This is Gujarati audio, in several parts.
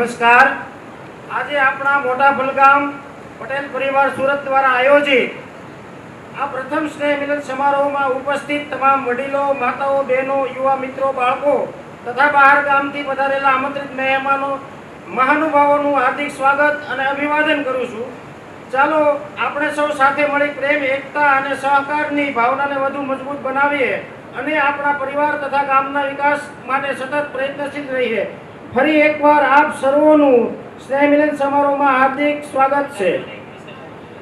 નમસ્કાર। આજે આપણા મોટા ભલગામ પટેલ પરિવાર સુરત દ્વારા આયોજિત આ પ્રથમ સ્નેહ મિલન સમારોહમાં ઉપસ્થિત તમામ વડીલો, માતાઓ, બહેનો, યુવા મિત્રો, બાળકો તથા બહાર ગામથી પધારેલા આમંત્રિત મહેમાનો, મહાનુભાવોનું હાર્દિક સ્વાગત અને અભિવાદન કરું છું। ચાલો આપણે સૌ સાથે મળી પ્રેમ, એકતા અને સહકારની ભાવનાને વધુ મજબૂત બનાવીએ અને આપણા પરિવાર તથા ગામના વિકાસ માટે સતત પ્રયત્નશીલ રહીએ। ફરી એકવાર આપ સર્વોનું સ્નેહ મિલન સમારોહમાં હાર્દિક સ્વાગત છે।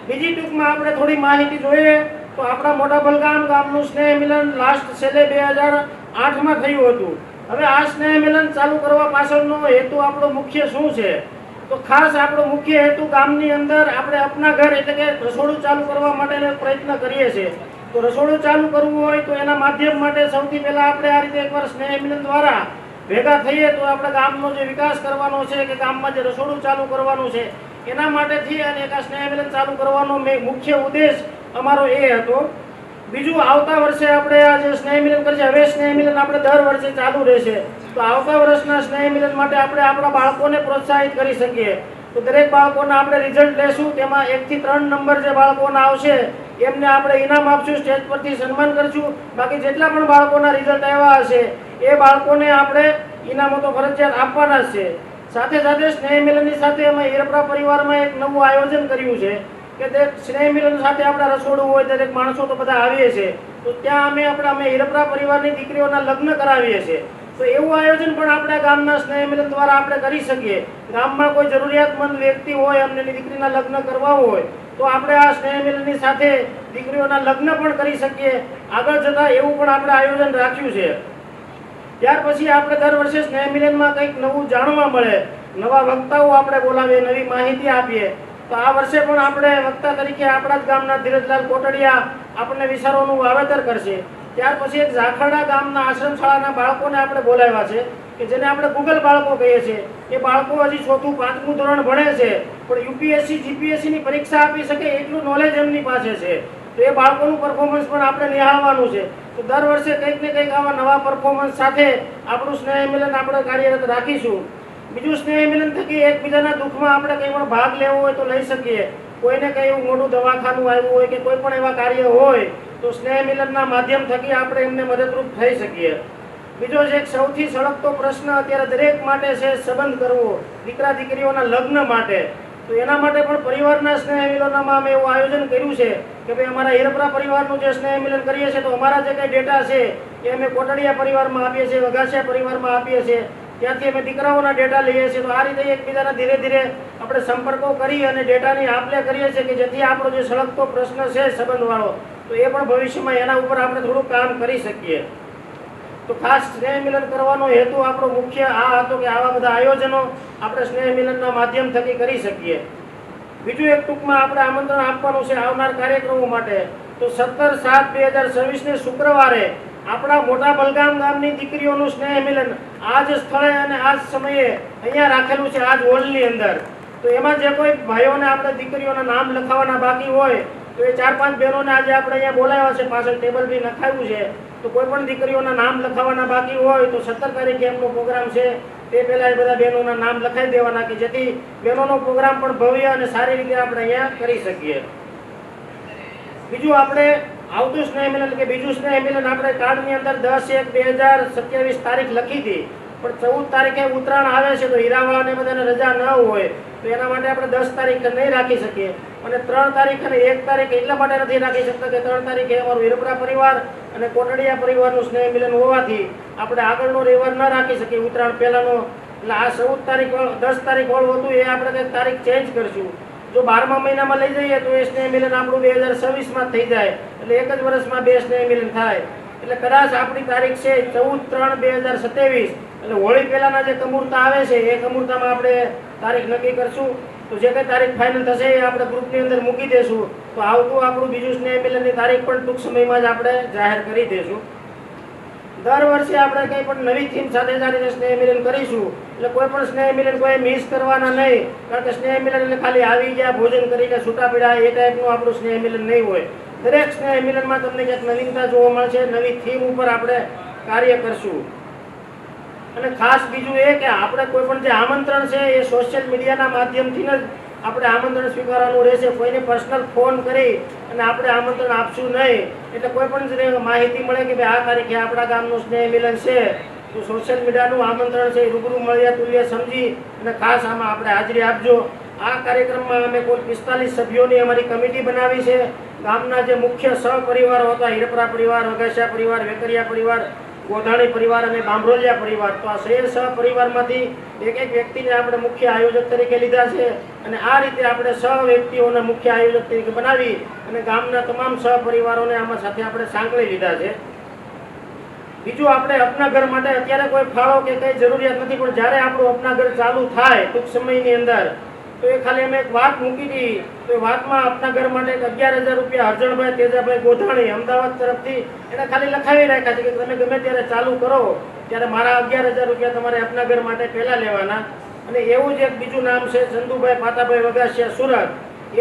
બીજી ટૂંકમાં આપણે થોડી માહિતી જોઈએ તો આપણા મોટા ભલગામ ગામનું સ્નેહ મિલન લાસ્ટ છેલ્લે 2008માં થયું હતું। હવે આ સ્નેહ મિલન ચાલુ કરવા પાછળનો હેતુ આપણો મુખ્ય શું છે? તો ખાસ આપણો મુખ્ય હેતુ ગામની અંદર આપણે આપના ઘર એટલે કે રસોડું ચાલુ કરવા માટેનો પ્રયત્ન કરીએ છીએ। તો રસોડું ચાલુ કરવું હોય તો એના માધ્યમ માટે સૌથી પહેલા આપણે આ રીતે એકવાર સ્નેહ મિલન દ્વારા ભેગા થઈએ તો આપણે ગામનો જે વિકાસ કરવાનો છે કે ગામમાં જે રસોડું ચાલુ કરવાનું છે એના માટેથી અને એક સ્નેહ મિલન ચાલુ કરવાનો મુખ્ય ઉદ્દેશ અમારો એ હતો। બીજું, આવતા વર્ષે આપણે આ જે સ્નેહ મિલન કરીએ, હવે સ્નેહ મિલન આપણે દર વર્ષે ચાલુ રહેશે। તો આવતા વર્ષના સ્નેહ મિલન માટે આપણે આપણા બાળકોને પ્રોત્સાહિત કરી શકીએ। તો દરેક બાળકોના આપણે રિઝલ્ટ લેશું, તેમાં 1 થી 3 નંબર જે બાળકોના આવશે એમને આપણે ઇનામ આપશું, સ્ટેજ પરથી સન્માન કરશું। બાકી જેટલા પણ બાળકોના રિઝલ્ટ આવ્યા હશે એ બાળકોને આપણે ઇનામો તો ફરજિયાત આપવાના જ છે। સાથે સાથે સ્નેહ મિલનની સાથે અમે હીરપરા પરિવારમાં એક નવું આયોજન કર્યું છે કે તે સ્નેહ મિલન સાથે આપણા રસોડું હોય, દરેક માણસો તો બધા આવીએ છીએ, તો ત્યાં અમે હીરપરા પરિવારની દીકરીઓના લગ્ન કરાવીએ છીએ। તો એવું આયોજન પણ આપણા ગામના સ્નેહ મિલન દ્વારા આપણે કરી શકીએ। ગામમાં કોઈ જરૂરિયાતમંદ વ્યક્તિ હોય, અમને દીકરીના લગ્ન કરવા હોય તો આપણે આ સ્નેહ મિલનની સાથે દીકરીઓના લગ્ન પણ કરી શકીએ। આગળ જતાં એવું પણ આપણે આયોજન રાખ્યું છે। ત્યાર પછી આપણે દર વર્ષે સ્નેહ મિલનમાં કંઈક નવું જાણવા મળે, નવા વક્તાઓ આપણે બોલાવીએ, નવી માહિતી આપીએ। તો આ વર્ષે પણ આપણે વક્તા તરીકે આપણા જ ગામના ધીરજલાલ કોટડિયા આપણને વિચારોનું વાવેતર કરશે। ત્યાર પછી એક ઝાખરડા ગામના આશ્રમ શાળાના બાળકોને આપણે બોલાવ્યા છે કે જેને આપણે ગૂગલ બાળકો કહીએ છીએ। એ બાળકો હજી 4થું 5મું ધોરણ ભણે છે પણ યુપીએસસી જીપીએસસીની પરીક્ષા આપી શકે એટલું નોલેજ એમની પાસે છે। તો એ બાળકોનું પરફોર્મન્સ પણ આપણે નિહાળવાનું છે। તો દર વર્ષે કંઈક ને કંઈક આવા નવા પરફોર્મન્સ સાથે આપણું સ્નેહ મિલન આપણે કાર્યરત રાખીશું। બીજું, સ્નેહ મિલન થકી એકબીજાના દુઃખમાં આપણે કંઈ પણ ભાગ લેવો હોય તો લઈ શકીએ। કોઈને કંઈ એવું મોટું દવાખાનું આવ્યું હોય કે કોઈ પણ એવા કાર્ય હોય તો સ્નેહ મિલનના માધ્યમ થકી આપણે એમને મદદરૂપ થઈ શકીએ। બીજો જે એક સૌથી સળગતો પ્રશ્ન અત્યારે દરેક માટે છે, સંબંધ કરવો દીકરા દીકરીઓના લગ્ન માટે। તો એના માટે પણ પરિવારના સ્નેહ મિલનમાં અમે એવું આયોજન કર્યું છે કે ભાઈ અમારા હીરપરા પરિવારનું જે સ્નેહ મિલન કરીએ છીએ તો અમારા જે કંઈ ડેટા છે એ અમે કોટડિયા પરિવારમાં આપીએ છીએ, વઘાસિયા પરિવારમાં આપીએ છીએ, ત્યાંથી અમે દીકરાઓના ડેટા લઈએ છીએ। તો આ રીતે એકબીજાના ધીરે ધીરે આપણે સંપર્કો કરી અને ડેટાની આપ-લે કરીએ છીએ કે જેથી આપણો જે સળગતો પ્રશ્ન છે સંબંધવાળો તો એ પણ ભવિષ્યમાં એના ઉપર આપણે થોડું કામ કરી શકીએ। તો ખાસ સ્નેહ મિલન કરવાનો હેતુ આપણો મુખ્ય આ હતો કે આવા બધા આયોજનો આપણે સ્નેહ મિલનના માધ્યમ થકી કરી શકીએ। બીજું એક ટૂંકમાં આપણે આમંત્રણ આપવાનું છે આવનાર કાર્યક્રમો માટે। તો 17/7/2026ને શુક્રવારે આપણા મોટા ભલગામ ગામની દીકરીઓનું સ્નેહ મિલન આ જ સ્થળે અને આ જ સમયે અહીંયા રાખેલું છે, આ જ હોલની અંદર। તો એમાં જે કોઈ ભાઈઓને આપણે દીકરીઓના નામ લખાવવાના બાકી હોય તો એ 4-5 બહેનોને આજે આપણે અહીંયા બોલાવ્યા છે, પાછળ ટેબલ બી નખાવ્યું છે। તો કોઈ પણ દીકરીઓના નામ લખાવવાના બાકી હોય તો 17 તારીખે એમનો પ્રોગ્રામ છે, તે પહેલાં એ બધા બહેનોના નામ લખાવી દેવાના કે જેથી બહેનોનો પ્રોગ્રામ પણ ભવ્ય અને સારી રીતે આપણે અહીંયા કરી શકીએ। બીજું, આપણે આવતું સ્નેહ મિલન કે બીજું સ્નેહ મિલન આપણે કાર્ડની અંદર 10/1/2027 તારીખ લખી હતી પણ 14 તારીખે ઉત્તરાયણ આવે છે તો હીરાવાળાને બધાને રજા ન હોય તો એના માટે આપણે 10 તારીખે નહીં રાખી શકીએ અને 3 તારીખ અને 1 તારીખ એટલા માટે નથી રાખી શકતા કે 3 તારીખે અમારું હીરપરા પરિવાર અને કોટડિયા પરિવારનું સ્નેહ મિલન હોવાથી આપણે આગળનો રવિવાર ન રાખી શકીએ ઉત્તરાયણ પહેલાંનો। એટલે આ 14 તારીખ 10 તારીખ વાળું હતું એ આપણે કંઈક તારીખ ચેન્જ કરશું। જો 12મા મહિનામાં લઈ જઈએ તો એ સ્નેહ મિલન આપણું 2026માં થઈ જાય, એટલે એક જ વર્ષમાં 2 સ્નેહ મિલન થાય। એટલે કદાચ આપણી તારીખ છે 14/3/2027, એટલે હોળી પહેલાના જે કમુરતા આવે છે એ કમુરતામાં આપણે તારીખ નક્કી કરશું। તો જે કંઈ તારીખ ફાઇનલ થશે એ આપણે ગ્રુપની અંદર મૂકી દઈશું। તો આવતું આપણું બીજું સ્નેહ મિલનની તારીખ પણ ટૂંક સમયમાં જ આપણે જાહેર કરી દઈશું। દર વર્ષે આપણે કંઈ પણ નવી થીમ સાથે સાથે સ્નેહ મિલન કરીશું, એટલે કોઈ પણ સ્નેહ મિલન કોઈ મિસ કરવાના નહીં। કારણ કે સ્નેહ મિલન એટલે ખાલી આવી ગયા, ભોજન કરીને છૂટા પડ્યા એ ટાઈપનું આપણું સ્નેહ મિલન નહીં હોય। દરેક સ્નેહ મિલનમાં તમને ક્યાંક નવીનતા જોવા મળશે, નવી થીમ ઉપર આપણે કાર્ય કરશું। અને ખાસ બીજું એ કે આપણે કોઈ પણ જે આમંત્રણ છે એ સોશિયલ મીડિયાના માધ્યમથી જ આપણે આમંત્રણ સ્વીકારવાનું રહેશે. કોઈને પર્સનલ ફોન કરી અને આપણે આમંત્રણ આપશું નહીં. એટલે કોઈ પણ માહિતી મળે કે ભાઈ આ તારીખે આપણા ગામનું સ્નેહ મિલન છે, તો સોશિયલ મીડિયાનું આમંત્રણ છે એ રૂબરૂ મળ્યા તુલ્ય સમજી અને ખાસ આમાં આપણે હાજરી આપજો. આ કાર્યક્રમમાં અમે કુલ 45 સભ્યોની અમારી કમિટી બનાવી છે. ગામના જે મુખ્ય સહપરિવારો હતા, હિરપરા પરિવાર, વગાસિયા પરિવાર, વેકરિયા પરિવાર, ગોધાણી પરિવાર અને બાંભરોલિયા પરિવાર, તો આ 13 સહપરિવારમાંથી એક વ્યક્તિને આપણે મુખ્ય આયોજક તરીકે લીધા છે. અને આ રીતે આપણે વ્યક્તિઓને મુખ્ય આયોજક તરીકે બનાવી અને ગામના તમામ સહપરિવારોને આમાં સાથે આપણે સાંકળી લીધા છે. બીજું, આપણે અપના ઘર માટે અત્યારે કોઈ ફાળો કે કંઈ જરૂરિયાત નથી, પણ જ્યારે આપણું અપના ઘર ચાલુ થાય ટૂંક સમયની અંદર, તો એ ખાલી અમે એક વાત મૂકી હતી. તો એ વાતમાં આપના ઘર માટે 11,000 રૂપિયા હરજણભાઈ તેજાભાઈ ગોધાણી અમદાવાદ તરફથી એને ખાલી લખાવી રાખ્યા છે કે તમે ગમે ત્યારે ચાલુ કરો ત્યારે મારા 11,000 રૂપિયા તમારે આપના ઘર માટે પહેલા લેવાના. અને એવું જ એક બીજું નામ છે ચંદુભાઈ પાતાભાઈ વગાસિયા સુરત.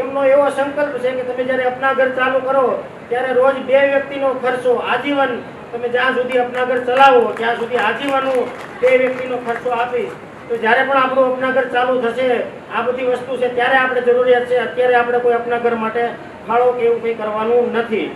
એમનો એવો સંકલ્પ છે કે તમે જ્યારે આપના ઘર ચાલુ કરો ત્યારે રોજ 2 વ્યક્તિનો ખર્ચો આજીવન, તમે જ્યાં સુધી આપના ઘર ચલાવો ત્યાં સુધી આજીવનનો 2 વ્યક્તિનો ખર્ચો આપીશ. તો જ્યારે પણ આપણું અપના ઘર ચાલુ થશે, આ બધી વસ્તુ છે ત્યારે આપણે જરૂરિયાત છે. અત્યારે આપણે કોઈ અપના ઘર માટે ફાળો કે એવું કંઈ કરવાનું નથી.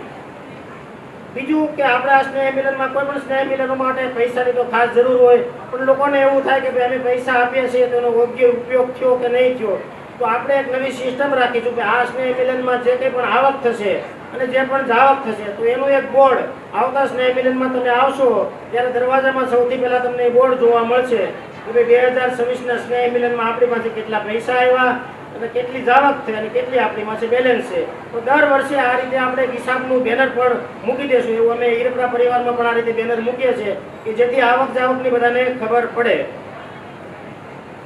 બીજું કે આપણે આ સ્નેહ મિલનમાં કોઈ પણ સ્નેહ મિલનો માટે પૈસાની તો ખાસ જરૂર હોય, પણ લોકોને એવું થાય કે ભાઈ અમે પૈસા આપીએ છીએ તો એનો યોગ્ય ઉપયોગ થયો કે નહીં થયો. તો આપણે એક નવી સિસ્ટમ રાખીશું કે આ સ્નેહ મિલનમાં જે કંઈ પણ આવક થશે અને જે પણ જાવક થશે તો એનું એક બોર્ડ આવતા સ્નેહ મિલનમાં તમે આવશો ત્યારે દરવાજામાં સૌથી પહેલાં તમને એ બોર્ડ જોવા મળશે કે ભાઈ 2026ના સ્નેહ મિલનમાં આપણી પાસે કેટલા પૈસા આવ્યા અને કેટલી જાવક થઈ અને કેટલી આપણી પાસે બેલેન્સ છે. તો દર વર્ષે આ રીતે આપણે હિસાબનું બેનર પણ મૂકી દઈશું. એવું અમે હિરપરા પરિવારમાં પણ આ રીતે બેનર મૂકીએ છીએ કે જેથી આવક જાવકની બધાને ખબર પડે.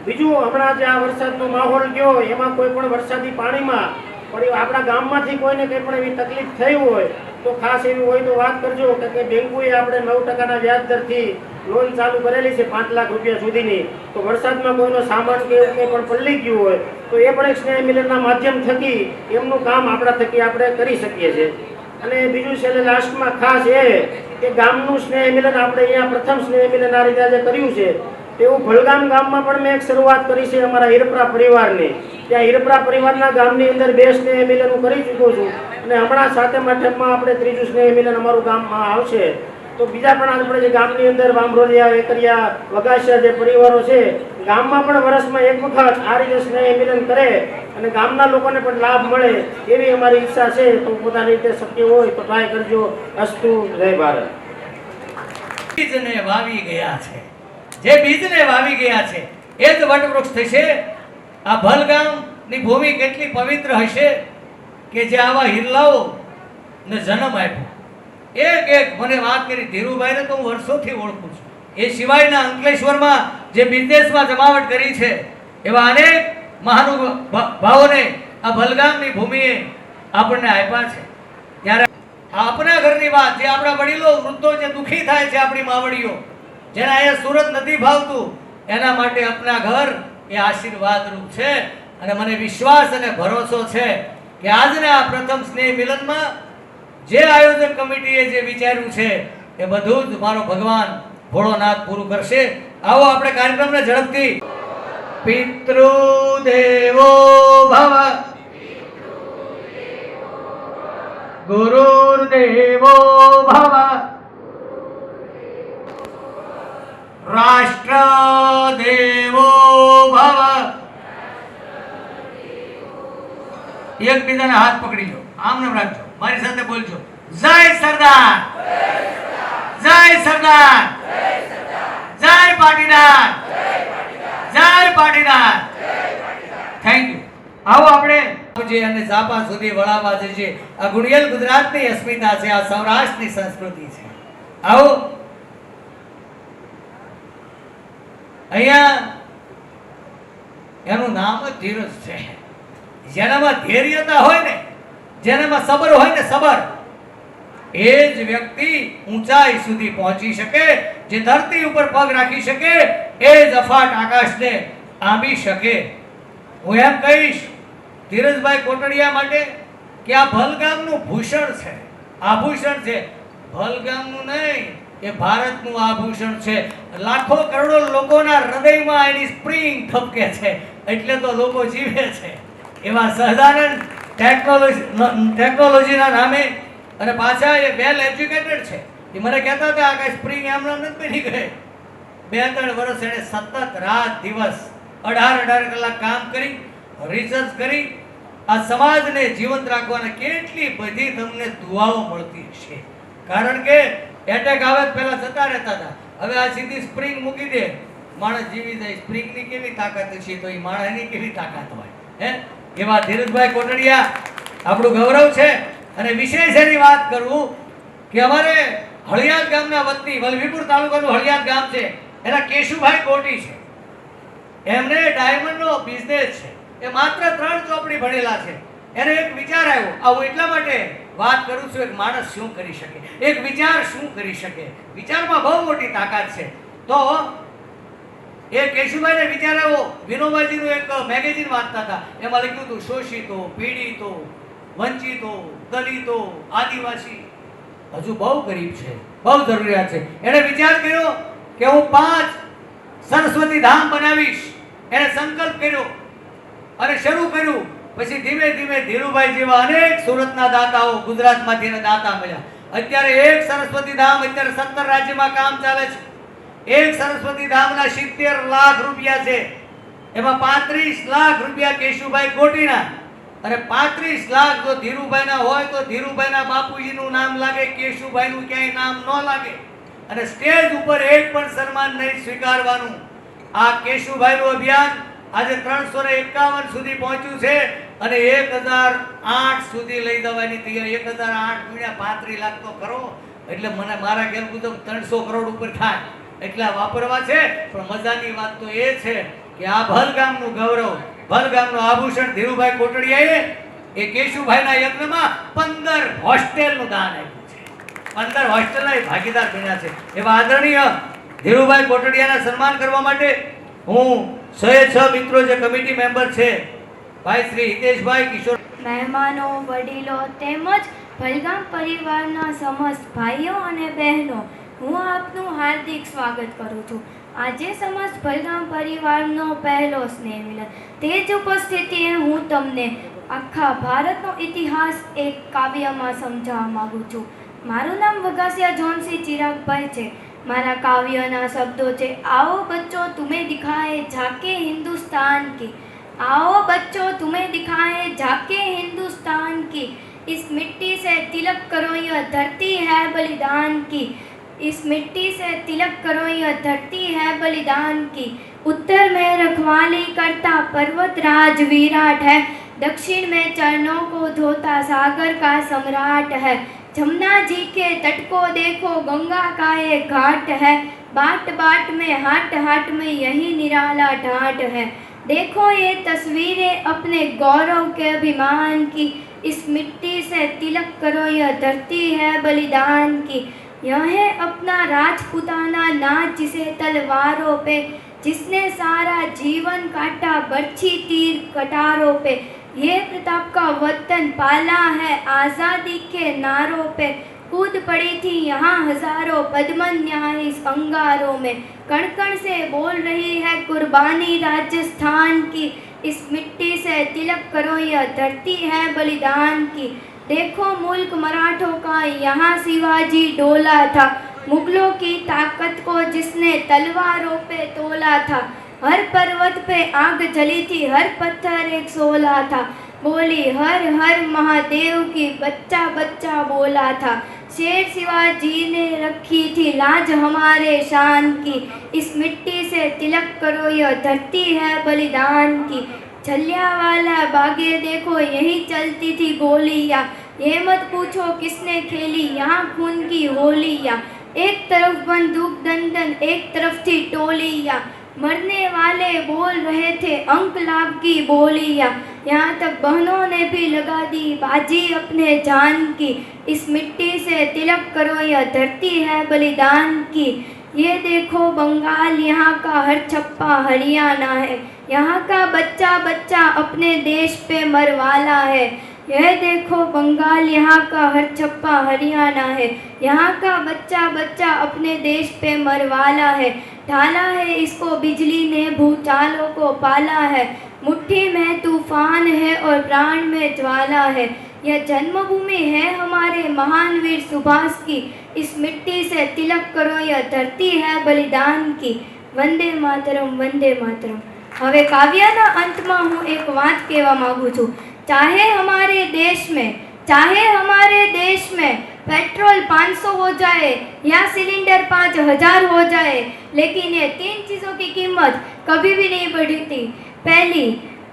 બીજું, હમણાં જે આ વરસાદનો માહોલ ગયો એમાં કોઈ પણ વરસાદી પાણીમાં આપણા ગામમાંથી કોઈને કંઈ પણ એવી તકલીફ થઈ હોય તો ખાસ એવી હોય તો વાત કરજો કે બેંકોએ આપણે 9% વ્યાજ દરથી લોન ચાલુ કરેલી છે 5 લાખ રૂપિયા સુધીની. તો વરસાદમાં કોઈનો સામાન કે એવું કંઈ પણ પલળી ગયું હોય તો એ પણ એક સ્નેહ મિલનના માધ્યમ થકી એમનું કામ આપણા થકી આપણે કરી શકીએ છીએ. અને બીજું છેલ્લે લાસ્ટમાં ખાસ એ કે ગામનું સ્નેહ મિલન આપણે અહીંયા પ્રથમ સ્નેહ મિલન આ રીતે આજે કર્યું છે. એવું ભલગામ ગામમાં પણ મેં એક શરૂઆત કરી છે અમારા હિરપરા પરિવારની. ત્યાં હિરપરા પરિવારના ગામની અંદર 2 સ્નેહ મિલન હું કરી ચૂક્યો છું અને હમણાં 7મ 8મમાં આપણે 3જું સ્નેહ મિલન અમારું ગામમાં આવશે. તો બીજા પણ આપણે જે ગામની અંદર બાંભરોલિયા, વેકરિયા, વગાસિયા જે પરિવારો છે ગામમાં પણ વર્ષમાં એક વખત આ રીતે સ્નેહ મિલન કરે અને ગામના લોકોને પણ લાભ મળે એવી અમારી ઈચ્છા છે. તો પોતાની રીતે શક્ય હોય તો ટ્રાય કરજો. અસ્તુ. જય ભારત. બીજને વાવી ગયા છે, જે બીજને વાવી ગયા છે એ જ વટવૃક્ષ થશે. આ ભલગામની ભૂમિ કેટલી પવિત્ર હશે કે જે આવા હિરલાઓ ને જન્મ આપ્યો. એક મને વાત કરી ધીરુભાઈને તો હું વર્ષોથી ઓળખું છું. એ સિવાયના અંકલેશ્વરમાં જે બિઝનેસમાં જમાવટ કરી છે એવા અનેક મહાનુભાવોને આ ભલગામની ભૂમિએ આપણને આપ્યા છે. ત્યારે આપણા ઘરની વાત, જે આપણા વડીલો વૃદ્ધો જે દુઃખી થાય છે, આપણી માવડીઓ જેને અહીંયા સુરત નથી ભાવતું, એના માટે આપણા ઘર એ આશીર્વાદરૂપ છે. અને મને વિશ્વાસ અને ભરોસો છે કે આજના આ પ્રથમ સ્નેહ મિલનમાં જે આયોજક કમિટીએ જે વિચાર્યું છે એ બધું જ મારો ભગવાન ભોળોનાથ પૂરું કરશે. આવો આપણે કાર્યક્રમને ઝડપથી. પિતૃદેવો ભવ, ગુરુર્દેવો ભવ, રાષ્ટ્રદેવો ભવ. એકબીજાના હાથ પકડી લો, આમ નામ રાખજો, મારી સાથે બોલજો. જય સરદાર, જય સરદાર, જય પાટીદાર, જય પાટીદાર. Thank you. આવો આપણે અને ઝાપા સુધી વળાવવા જઈએ. આ ગુણિયલ ગુજરાતની અસ્મિતા છે, આ સૌરાષ્ટ્રની સંસ્કૃતિ છે. આવો અહીંયા એનું નામ જ ધીરજ છે. જેનામાં ધૈર્યતા હોય ને, જેનામાં સબર હોય ને, સબર, એ જ વ્યક્તિ ઊંચાઈ સુધી પહોંચી શકે. જે ધરતી ઉપર પગ રાખી શકે એ જ અફાટ આકાશને આંબી શકે. હું એમ કહીશ ધીરજભાઈ કોટડિયા માટે કે આ ભલગામનું ભૂષણ છે, આભૂષણ છે. ભલગામનું નહીં, એ ભારતનું આભૂષણ છે. લાખો કરોડો લોકોના હૃદયમાં એની સ્પ્રિંગ થપકે છે, એટલે તો લોકો જીવે છે. એવા સહજાનંદ ટેકનોલોજીના નામે અને પાછા એ વેલ એજ્યુકેટેડ છે. એ મને કહેતા હતા આ કાંઈ સ્પ્રિંગ એમ નથી બની ગઈ. 2-3 વર્ષ એણે સતત રાત દિવસ 18 કલાક કામ કરી, રિસર્ચ કરી આ સમાજને જીવંત રાખવાના કેટલી બધી તમને દુઆઓ મળતી છે. કારણ કે એટેક આવે પહેલા જતા રહેતા હતા, હવે આ સીધી સ્પ્રિંગ મૂકી દે, માણસ જીવી જાય. સ્પ્રિંગની કેવી તાકાત છે તો એ માણસની કેવી તાકાત હોય હે. એવા ધીરજભાઈ કોટડિયા આપણું ગૌરવ છે. અને વિશેષ એની વાત કરું કે અમારે હળિયાદ ગામના વતની, વલભીપુર તાલુકાનું હળિયાદ ગામ છે, એના કેશુભાઈ કોટી છે. એમને ડાયમંડનો બિઝનેસ છે. એ માત્ર 3 ચોપડી ભણેલા છે. એને એક વિચાર આવ્યો. આ હું એટલા માટે વાત કરું છું, એક માણસ શું કરી શકે, એક વિચાર શું કરી શકે. વિચારમાં બહુ મોટી તાકાત છે. તો એ કેશુભાઈને વિચાર આવ્યો. વિનોબાજીનું એક મેગેઝિન વાંચતા હતા, એમાં લખ્યું હતું શોષિતો, પીડિતો, વંચિતો, દલિતો, આદિવાસી હજુ બહુ ગરીબ છે, બહુ જરૂરિયાત છે. એણે વિચાર કર્યો કે હું 5 સરસ્વતી ધામ બનાવીશ. એણે સંકલ્પ કર્યો અને શરૂ કર્યું. પછી ધીમે ધીમે ધીરુભાઈ જેવા અનેક સુરતના દાતાઓ, ગુજરાતમાંથી દાતા મળ્યા. અત્યારે એક સરસ્વતી ધામ અત્યારે 17 રાજ્યમાં કામ ચાલે છે. એક સરસ્વતી ધામના 70 લાખ રૂપિયા છે. એમાં 35 લાખ રૂપિયા કેશુભાઈ કોટીના અને 35 લાખ જો ધીરુભાઈના હોય તો ધીરુભાઈના બાપુજીનું નામ લાગે, કેશુભાઈનું ક્યાંય નામ ન લાગે. અને સ્ટેજ ઉપર એક પણ સન્માન નહીં સ્વીકારવાનું. આ કેશુભાઈનું અભિયાન આજે 351 સુધી પહોંચ્યું છે અને 1008 સુધી લઈ જવાની તૈયારી. 1008 ગુણ્યા 35 લાખ તો કરો એટલે મને મારા ખ્યાલ મુજબ 300 કરોડ ઉપર થાય એટલા વાપરવા છે. પણ મજાની વાત તો એ છે કે આ ભલગામનું ગૌરવ, ભલગામનું આભૂષણ ધીરુભાઈ કોટડિયાએ એ કેશુભાઈના યજ્ઞમાં 15 હોસ્ટેલનું દાન આપ્યું છે. 15 હોસ્ટેલના ભાગીદાર બન્યા છે. એવા આદરણીય ધીરુભાઈ કોટડિયાના સન્માન કરવા માટે હું 106 મિત્રો જે કમિટી મેમ્બર છે, ભાઈ શ્રી હિતેશભાઈ, કિશોર, મહેમાનો, વડીલો તેમજ ભલગામ પરિવારના સમસ્ત ભાઈઓ અને બહેનો, હું આપનું હાર્દિક સ્વાગત કરું છું. આજે સમસ્ત ભલગામ પરિવારનો પહેલો સ્નેહ મિલન. તે જ ઉપસ્થિતિએ હું તમને આખા ભારતનો ઇતિહાસ એક કાવ્યમાં સમજાવવા માગું છું. મારું નામ વગાસિયા જોનસી ચિરાગભાઈ છે. મારા કાવ્યના શબ્દો છે, आओ बच्चों तुम्हें दिखाए झाके हिंदुस्तान की, आओ बच्चों तुम्हें दिखाए झाके हिंदुस्तान की, इस मिट्टी से तिलक करो यह धरती है बलिदान की, इस मिट्टी से तिलक करो यह धरती है बलिदान की. उत्तर में रखवाली करता पर्वत राज विराट है, दक्षिण में चरणों को धोता सागर का सम्राट है. जमुना जी के तट को देखो गंगा का ये घाट है, बाट बाट में हाट हाट में यही निराला ढाट है. देखो ये तस्वीरें अपने गौरव के अभिमान की, इस मिट्टी से तिलक करो यह धरती है बलिदान की. यह है अपना राजपूताना नाच जिसे तलवारों पे, जिसने सारा जीवन काटा बरछी तीर कटारों पे. ये प्रताप का वतन पाला है आज़ादी के नारों पे, कूद पड़ी थी यहाँ हजारों बदमन यहाँ इस अंगारों में. कण कण से बोल रही है कुर्बानी राजस्थान की, इस मिट्टी से तिलक करो यह धरती है बलिदान की. देखो मुल्क मराठों का यहाँ शिवाजी डोला था, मुगलों की ताकत को जिसने तलवारों पे तोला था. हर पर्वत पे आग जली थी, हर पत्थर एक सोला था, बोली हर हर महादेव की, बच्चा बच्चा बोला था. शेर शिवाजी ने रखी थी लाज हमारे शान की, इस मिट्टी से तिलक करो यह धरती है बलिदान की. जलियांवाला बागे देखो यही चलती थी गोलियाँ, ये मत पूछो किसने खेली यहाँ खून की होलियाँ. एक तरफ बंदूक दंडन एक तरफ थी टोलियाँ, मरने वाले बोल रहे थे अंक लाभ की बोलियाँ. यहाँ तक बहनों ने भी लगा दी बाजी अपने जान की, इस मिट्टी से तिलक करो यह धरती है बलिदान की. ये देखो बंगाल यहाँ का हर छप्पा हरियाणा है, यहाँ का बच्चा बच्चा अपने देश पे मरवाला है। यह देखो बंगाल, यहाँ का हर छप्पा हरियाणा है। यहाँ का बच्चा बच्चा अपने देश पे मरवाला है। ढाला है इसको बिजली ने, भूचालों को पाला है। मुट्ठी में तूफान है और प्राण में ज्वाला है। यह जन्मभूमि है हमारे महान वीर सुभाष की। इस मिट्टी से तिलक करो, यह धरती है बलिदान की। वंदे मातरम, वंदे मातरम। હવે કાવ્યના અંતમાં હું એક વાત કહેવા માંગુ છું। चाहे हमारे देश में पेट्रोल 500 हो जाए या सिलेंडर 5000 हो जाए, लेकिन ये 3 चीज़ों की कीमत कभी भी नहीं बढ़ी थी। पहली,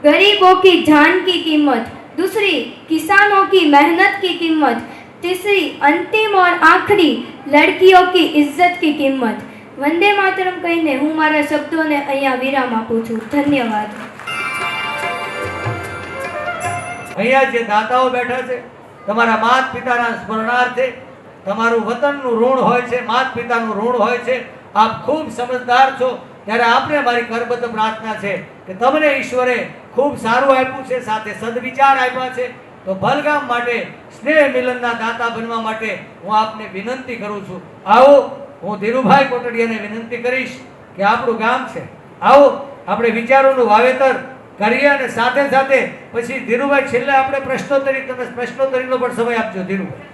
गरीबों की जान की कीमत। दूसरी, किसानों की मेहनत की कीमत। तीसरी, अंतिम और आखिरी, लड़कियों की इज्जत की कीमत। वंदे मातरम कहीने હું મારા શબ્દોને અહીંયા વિરામ આપું છું। ધન્યવાદ। અહીંયા જે દાતાઓ બેઠા છે, તમારા માત પિતાના સ્મરણાર્થે તમારું વતનનું ઋણ હોય છે, માત પિતાનું ઋણ હોય છે। આપ ખૂબ સમજદાર છો, ત્યારે આપને મારી કરબદ્ધ પ્રાર્થના છે કે તમને ઈશ્વરે ખૂબ સારું આપ્યું છે, સાથે સદવિચાર આપ્યા છે। તો ભલગામ માટે સ્નેહ મિલનના દાતા બનવા માટે હું આપને વિનંતી કરું છું। આવો, હું ધીરુભાઈ કોટડિયાને વિનંતી કરીશ કે આપણું ગામ છે, આવો આપણે વિચારોનું વાવેતર કરીએ અને સાથે સાથે પછી ધીરુભાઈ છેલ્લે આપણે પ્રશ્નોત્તરીનો પણ સમય આપજો। ધીરુભાઈ।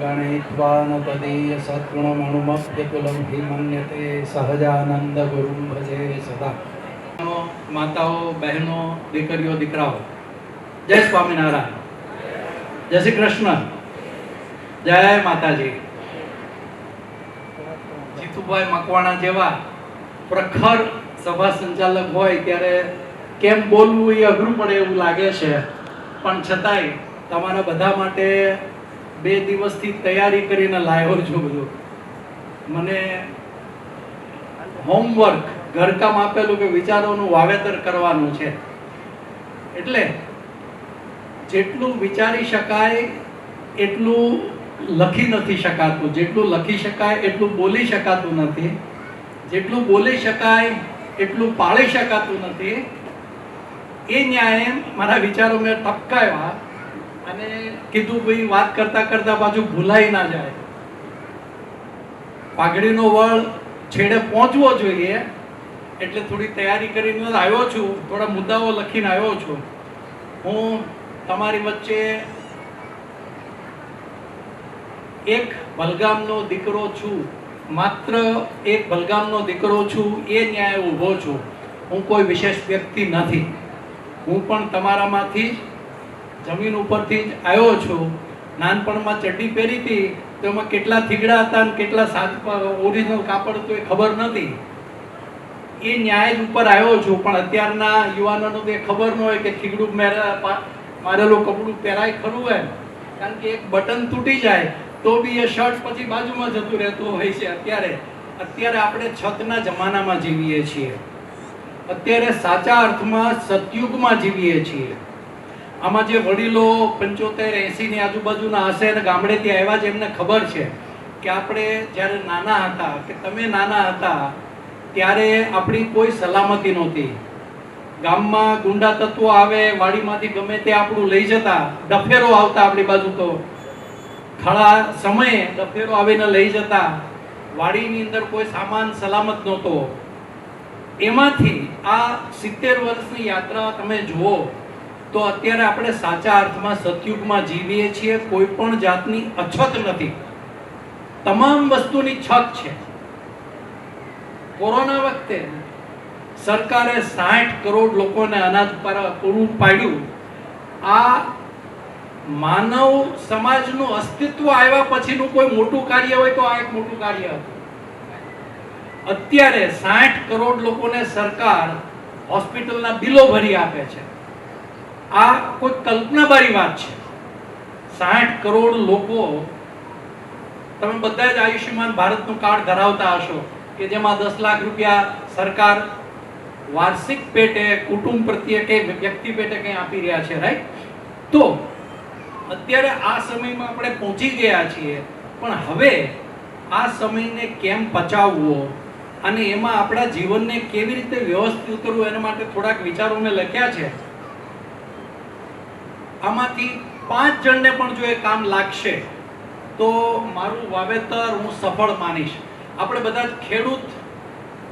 ગણિત્વાન તદીય સદ્ગુણમનુમપ્યકુલમ હિ મન્યતે સહજાનંદ ગુરુમ ભજે સદા। માતાઓ, બહેનો, દીકરીઓ, દીકરાઓ, જય સ્વામિનારાયણ, જય શ્રી કૃષ્ણ, જય માતાજી। જીતુભાઈ મકવાણા જેવા પ્રખર સભા સંચાલક હોય ત્યારે કેમ બોલવું એ અઘરું પડે એવું લાગે છે, પણ છતાંય તમારા બધા માટે 2 દિવસથી તૈયારી કરીને લાવ્યો છું। બધું મને હોમવર્ક, ઘરકામ આપેલું કે વિચારોનું વાવેતર કરવાનું છે, એટલે જેટલું વિચારી શકાય એટલું લખી નથી શકાતું, જેટલું લખી શકાય એટલું બોલી શકાતું નથી, જેટલું બોલી શકાય એટલું પાળી શકાતું નથી। એ ન્યાયે મારા વિચારો મેં ટપકાવ્યા અને કીધું ભાઈ વાત કરતા કરતા પાછું ભૂલાઈ ના જાય, પાઘડીનો વળ છેડે પહોંચવો જોઈએ, એટલે થોડી તૈયારી કરીને આવ્યો છું, થોડા મુદ્દાઓ લખીને આવ્યો છું। હું તમારી વચ્ચે એક ભલગામનો દીકરો છું, માત્ર એક ભલગામનો દીકરો છું, એ ન્યાય ઊભો છું। હું કોઈ વિશેષ વ્યક્તિ નથી, હું પણ તમારામાંથી જમીન ઉપરથી જ આવ્યો છું। નાનપણમાં ચડ્ડી પહેરી હતી તો એમાં કેટલા થીગડા હતા અને કેટલા ઓરિજિનલ કાપડ હતું એ ખબર નથી, એ ન્યાય જ ઉપર આવ્યો છું। પણ અત્યારના યુવાનોને તો એ ખબર ન હોય કે થીગડું મારેલું કપડું પહેરાય ખરું એમ, કારણ કે એક બટન તૂટી જાય તો બી એ શર્ટ પછી બાજુમાં જતું રહેતું હોય છે। અત્યારે આપણે છતના જમાનામાં જીવીએ છીએ, અત્યારે સાચા અર્થમાં સતયુગમાં જીવીએ છીએ। આમાં જે વડીલો 75-80 ની આજુબાજુના હશે અને ગામડેથી આવ્યા છે, એમને ખબર છે કે આપણે જ્યારે નાના હતા, કે તમે નાના હતા ત્યારે આપણી કોઈ સલામતી નહોતી। ગામમાં ગુંડા તત્વો આવે, વાડીમાંથી ગમે તે આપણું લઈ જતા, ડફેરો આવતા આપણી બાજુ, તો ખળા સમયે ડફેરો આવીને લઈ જતા, વાડીની અંદર કોઈ સામાન સલામત નહોતો। એમાંથી આ 70 વર્ષની યાત્રા તમે જુઓ તો અત્યારે આપણે સાચા અર્થમાં સતયુગમાં જીવીએ છીએ। કોઈ પણ જાતની અછત નથી, તમામ વસ્તુની છત છે। કોરોના વખતે સરકારે 60 કરોડ લોકોને અનાજ પૂરું પાડ્યું। આ માનવ સમાજનું અસ્તિત્વ આવ્યા પછીનું કોઈ મોટું કાર્ય હોય તો આ એક મોટું કાર્ય હતું। અત્યારે 60 કરોડ લોકોને સરકાર હોસ્પિટલના બિલો ભરી આપે છે। આ કોઈ કલ્પનાબારી વાત છે। 60 કરોડ લોકો, તમે બધા જ આયુષ્યમાન ભારતનું કાર્ડ ધરાવતા હશો કે જેમાં 10 લાખ રૂપિયા સરકાર વાર્ષિક પેટે, કુટુંબ પ્રત્યે કે વ્યક્તિ પેટે કંઈ આપી રહ્યા છે, રાઈટ? તો અત્યારે આ સમયમાં આપણે પહોંચી ગયા છીએ, પણ હવે આ સમયને કેમ પચાવવો, અને એમાં આપણા જીવનને કેવી રીતે વ્યવસ્થિત કરવું એના માટે થોડાક વિચારો મેં લખ્યા છે. આમાંથી 5 જણને પણ જો એ કામ લાગશે તો મારું વાવેતર હું સફળ માનીશ. આપણે બધા જ ખેડૂત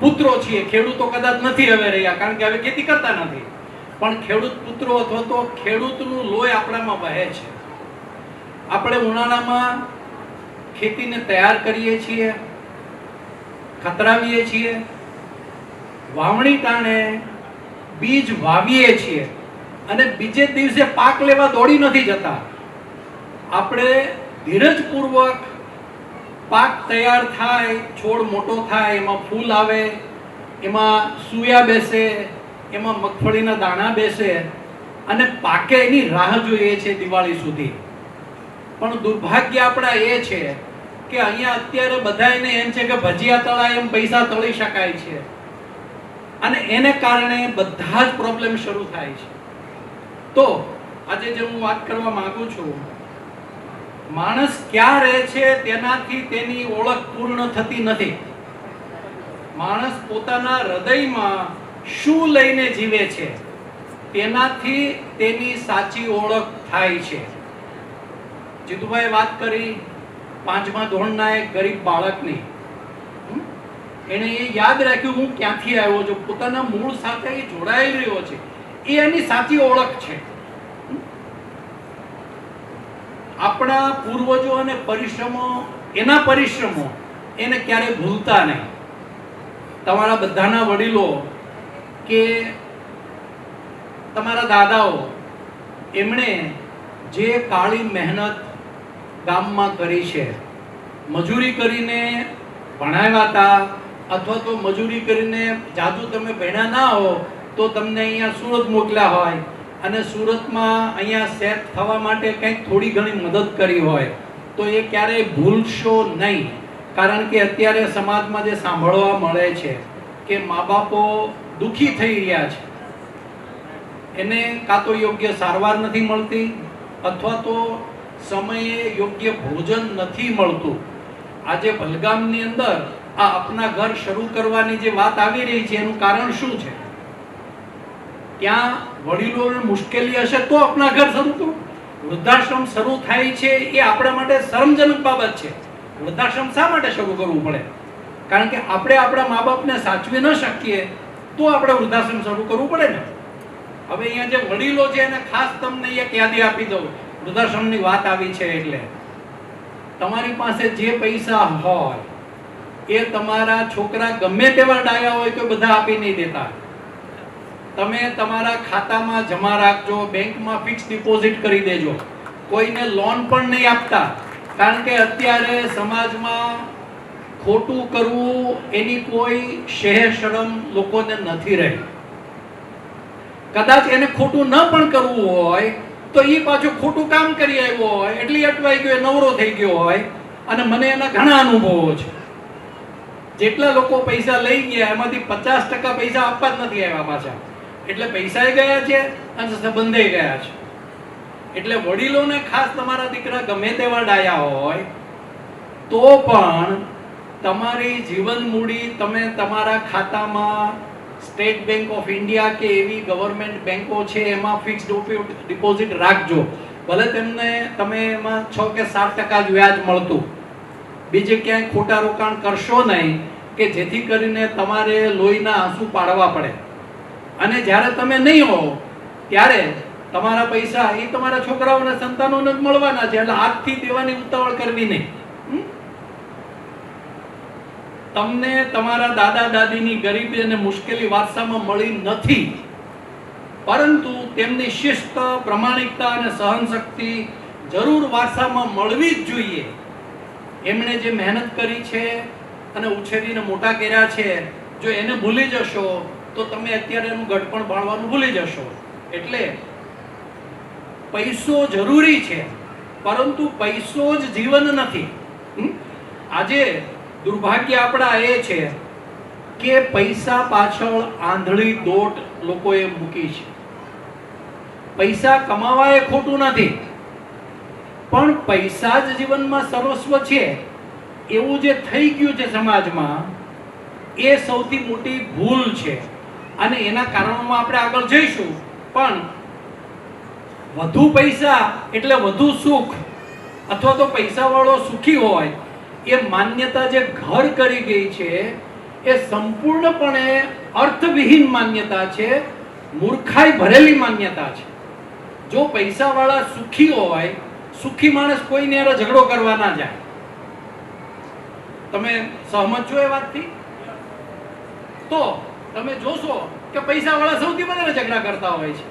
પુત્રો છીએ. ખેડૂતો કદાચ નથી હવે રહ્યા, કારણ કે હવે ખેતી કરતા નથી, પણ ખેડૂત પુત્રો અથવા તો ખેડૂતનું લોહી આપણામાં વહે છે. આપણે ઉનાળામાં ખેતીને તૈયાર કરીએ છીએ, ખતરાવીએ છીએ, વાવણી ટાણે બીજ વાવીએ છીએ અને બીજે દિવસે પાક લેવા દોડી નથી જતા. આપણે ધીરજપૂર્વક પાક તૈયાર થાય, છોડ મોટો થાય, એમાં ફૂલ આવે, એમાં સૂયા બેસે, એમાં મગફળીના દાણા બેસે અને પાકે એની રાહ જોઈએ છે દિવાળી સુધી. પણ દુર્ભાગ્ય આપણા એ છે કે અહીંયા અત્યારે બધાને એમ છે કે ભજીયા તળાય એમ પૈસા તળી શકાય છે અને એને કારણે બધા જ પ્રોબ્લેમ શરૂ થાય છે. તો આજે જે હું વાત કરવા માંગુ છું, માણસ ક્યાં રહે છે તેનાથી તેની ઓળખ પૂર્ણ થતી નથી. માણસ પોતાના હૃદયમાં શું લઈને જીવે છે તેનાથી તેની સાચી ઓળખ થાય છે. જીતુભાઈ વાત કરી 5મા ધોરણના એક ગરીબ બાળકની. એને એ યાદ રાખ્યું હું ક્યાંથી આવ્યો છું, પોતાના મૂળ સાથે એ જોડાઈ રહ્યો છે, એ એની સાચી ઓળખ છે. આપણા પૂર્વજો અને એના પરિશ્રમો એને ક્યારે ભૂલતા નહીં. તમારા બધાના વડીલો કે તમારા દાદાઓ, એમણે જે કાળી મહેનત ગામમાં કરી છે, મજૂરી કરીને ભણાવ્યા હતા અથવા તો મજૂરી કરીને જાજુ તમે ભણ્યા ના હો તો તમને અહીંયા સુરત મોકલ્યા હોય અને સુરતમાં અહીંયા સેટ થવા માટે કંઈક થોડી ઘણી મદદ કરી હોય તો એ ક્યારેય ભૂલશો નહીં. કારણ કે અત્યારે સમાજમાં જે સાંભળવા મળે છે કે મા બાપો દુઃખી થઈ રહ્યા છે, એને કાં તો યોગ્ય સારવાર નથી મળતી અથવા તો સમયે યોગ્ય ભોજન નથી મળતું. આજે ભલગામની અંદર આ આપના ઘર શરૂ કરવાની જે વાત આવી રહી છે એનું કારણ શું છે? ત્યાં વડીલોને મુશ્કેલી હશે તો આપના ઘર શરૂ કરો. વૃદ્ધાશ્રમ શરૂ થાય છે એ આપણા માટે શરમજનક બાબત છે. વૃદ્ધાશ્રમ શા માટે શરૂ કરવું પડે? કારણ કે આપણે આપણા મા બાપને સાચવી ન શકીએ તો આપણે વૃદ્ધાશ્રમ શરૂ કરવું પડે ને. હવે અહીંયા જે વડીલો છે એને ખાસ તમને એક યાદી આપી દઉં. વૃદ્ધાશ્રમની વાત આવી છે એટલે તમારી પાસે જે પૈસા હોય એ તમારા છોકરા ગમે તેવા ડાયા હોય તો બધા આપી નહીં દેતા. તમે તમારા ખાતામાં જમા રાખજો, બેંકમાં ફિક્સ ડિપોઝિટ કરી દેજો. કોઈને લોન પણ નહીં આપતા, કારણ કે અત્યારે સમાજમાં ખોટું કરવું એની કોઈ શહેર શરમ લોકોને નથી રહી. કદાચ એને ખોટું ન પણ કરવું હોય તો એ પાછું ખોટું કામ કરી આવ્યો હોય એટલે અટવાઈ ગયો, નવરો થઈ ગયો હોય. અને મને એના ઘણા અનુભવો છે. જેટલા લોકો પૈસા લઈ ગયા એમાંથી 50% પૈસા આપવા જ નથી આવ્યા પાછા. એટલે પૈસા ગયા છે અને સંબંધે ગયા છે. એટલે વડીલોને ખાસ તમારા દીકરા ગમે તેવા ડાયા હોય તો પણ તમારી જીવન મૂડી તમે તમારા ખાતામાં સ્ટેટ બેંક ઓફ ઇન્ડિયા કે એવી ગવર્મેન્ટ બેંકો છે એમાં ફિક્સ ડિપોઝિટ રાખજો. ભલે તમે એમાં 6 કે 7% જ વ્યાજ મળતું. બીજે ક્યાંય ખોટા રોકાણ કરશો નહીં કે જેથી કરીને તમારે લોહીના આંસુ પાડવા પડે. અને જ્યારે તમે નહીં હો ત્યારે તમારા પૈસા એ તમારા છોકરાઓના સંતાનોને જ મળવાના છે. એટલે હાથથી દેવાની ઉતાવળ કરવી નહીં. તમને તમારા દાદા દાદીની ગરીબી અને મુશ્કેલી વારસામાં મળી નથી, પરંતુ તેમની શિસ્ત, પ્રમાણિકતા અને સહનશક્તિ જરૂર વારસામાં મળવી જ જોઈએ. એમણે જે મહેનત કરી છે અને ઉછેરીને મોટા કર્યા છે, જો એને ભૂલી જશો તો તમે અત્યારે એનું ગઢપણ બાળવાનું ભૂલી જશો. એટલે પૈસો જરૂરી છે, પરંતુ પૈસો જ જીવન નથી. આજે દુર્ભાગ્ય આપણા એ છે કે પૈસા પાછળ આંધળી દોટ લોકોએ મૂકી છે. પૈસા કમાવા એ ખોટું નથી, પણ પૈસા જ જીવનમાં સર્વસ્વ છે એવું જે થઈ ગયું છે સમાજમાં, એ સૌથી મોટી ભૂલ છે અને એના કારણોમાં આપણે આગળ જઈશું. પણ વધુ પૈસા એટલે વધુ સુખ અથવા તો પૈસાવાળો સુખી હોય એ માન્યતા જે ઘર કરી ગઈ છે એ સંપૂર્ણપણે અર્થવિહીન માન્યતા છે, મૂર્ખાઈ ભરેલી માન્યતા છે. જો પૈસાવાળા સુખી હોય, સુખી માણસ કોઈને હારે ઝઘડો કરવા ના જાય. તમે સહમત છો એ વાતથી? તો તમે જોશો કે પૈસાવાળા સૌથી વધારે ઝઘડા કરતા હોય છે,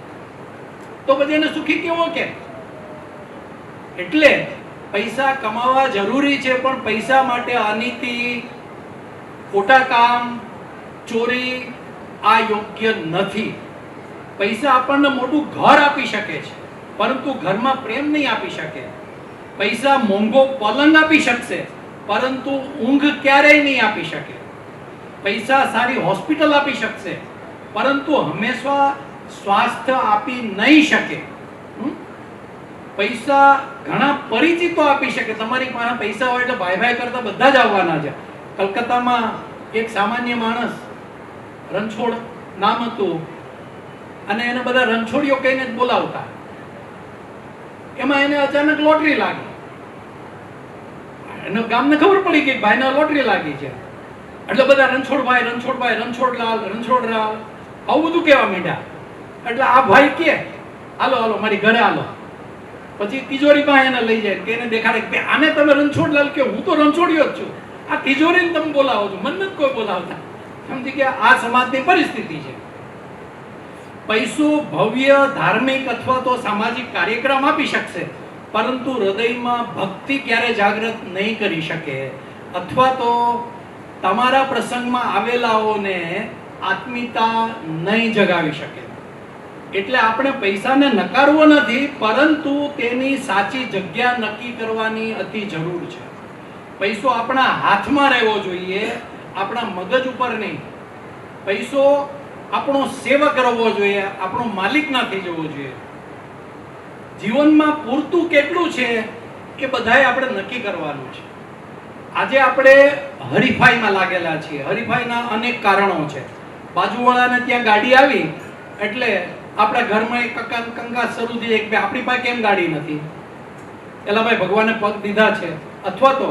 તો પછી એને સુખી કેવો કે? એટલે પૈસા કમાવા જરૂરી છે, પણ પૈસા માટે અનીતિ, ખોટા કામ, ચોરી આ યોગ્ય નથી. પૈસા આપણને મોટું ઘર આપી શકે છે, પરંતુ ઘરમાં પ્રેમ નહીં આપી શકે. પૈસા મોંઘો પલંગ આપી શકશે, પરંતુ ઊંઘ ક્યારેય નહીં આપી શકે. પૈસા સારી હોસ્પિટલ આપી શકશે, પરંતુ હંમેશા સ્વાસ્થ્ય આપી નહીં શકે. પૈસા ઘણા પરિચિતો આપી શકે. તમારી પાસે પૈસા હોય એટલે ભાઈ ભાઈ કરતા બધા જ આવવાના છે. કલકત્તામાં એક સામાન્ય માણસ, રણછોડ નામ હતું, અને એને બધા રણછોડીઓ કહીને જ બોલાવતા. એમાં એને અચાનક લોટરી લાગી. એને ગામને ખબર પડી કે ભાઈને લોટરી લાગી છે, એટલે બધા રણછોડભાઈ, રણછોડભાઈ, રણછોડલાલ, રણછોડરાવ આવું બધું કહેવા માંડ્યા. એટલે આ ભાઈ કે હાલો હાલો મારી ઘરે હાલો. પછી તિજોરી પાસે એને લઈ જાય કે એને દેખાડે કે આને તમે રણછોડલાલ કહો, હું તો રણછોડ્યો જ છું, આ તિજોરીને તમે બોલાવો છો, મને નથી કોઈ બોલાવતા. સમજી કે આ સમાજની પરિસ્થિતિ છે. પૈસો ભવ્ય ધાર્મિક અથવા તો સામાજિક કાર્યક્રમ આપી શકશે, પરંતુ હૃદયમાં ભક્તિ ક્યારે જાગૃત નહીં કરી શકે, અથવા તો તમારા પ્રસંગમાં આવેલાઓને આત્મીયતા નહીં જગાવી શકે. એટલે આપણે પૈસાને નકારવો નથી, પરંતુ તેની સાચી જગ્યા નક્કી કરવાની અતિ જરૂર છે. પૈસો આપણા હાથમાં રહેવો જોઈએ, આપણા મગજ ઉપર નહીં. પૈસો આપણો સેવક રહેવો જોઈએ, આપણો માલિક ના થઈ જવો જોઈએ. જીવનમાં પૂરતું કેટલું છે એ બધાએ આપણે નક્કી કરવાનું છે. આજે આપણે હરીફાઈમાં લાગેલા છીએ. હરીફાઈના અનેક કારણો છે. બાજુવાળાને ત્યાં ગાડી આવી એટલે આપણા ઘરમાં એક કંકાસ શરૂ થઈ જાય કે આપણી પાસે કેમ ગાડી નથી, એલા ભાઈ ભગવાને પગ દીધા છે. અથવા તો